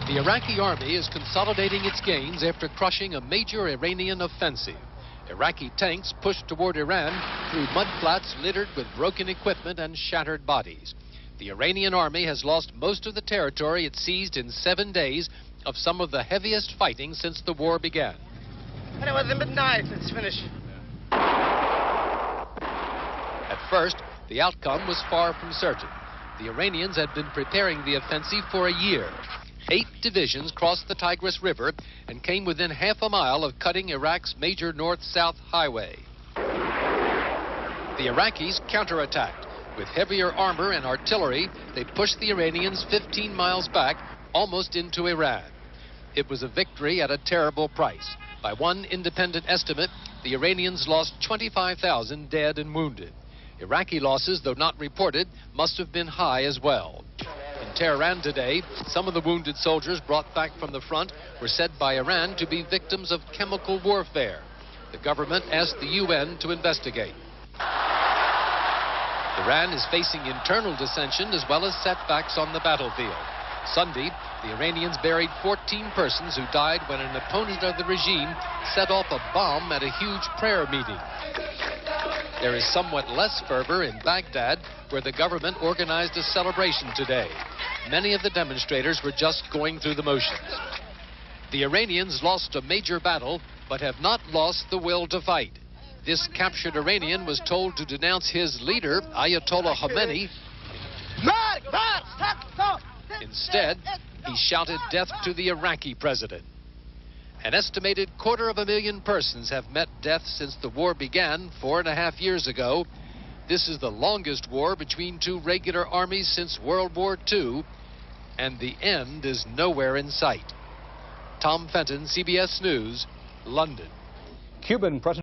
The Iraqi army is consolidating its gains after crushing a major Iranian offensive. Iraqi tanks pushed toward Iran through mudflats littered with broken equipment and shattered bodies. The Iranian army has lost most of the territory it seized in 7 days of some of the heaviest fighting since the war began. And it was midnight. It's finished. At first, the outcome was far from certain. The Iranians had been preparing the offensive for a year. 8 divisions crossed the Tigris River and came within half a mile of cutting Iraq's major north-south highway. The Iraqis counterattacked. With heavier armor and artillery, they pushed the Iranians 15 miles back, almost into Iran. It was a victory at a terrible price. By one independent estimate, the Iranians lost 25,000 dead and wounded. Iraqi losses, though not reported, must have been high as well. In Tehran today, some of the wounded soldiers brought back from the front were said by Iran to be victims of chemical warfare. The government asked the UN to investigate. Iran is facing internal dissension as well as setbacks on the battlefield. Sunday, the Iranians buried 14 persons who died when an opponent of the regime set off a bomb at a huge prayer meeting. There is somewhat less fervor in Baghdad, where the government organized a celebration today. Many of the demonstrators were just going through the motions. The Iranians lost a major battle, but have not lost the will to fight. This captured Iranian was told to denounce his leader, Ayatollah Khomeini. Instead, he shouted death to the Iraqi president. An estimated 250,000 persons have met death since the war began 4.5 years ago. This is the longest war between two regular armies since World War II, and the end is nowhere in sight. Tom Fenton, CBS News, London. Cuban President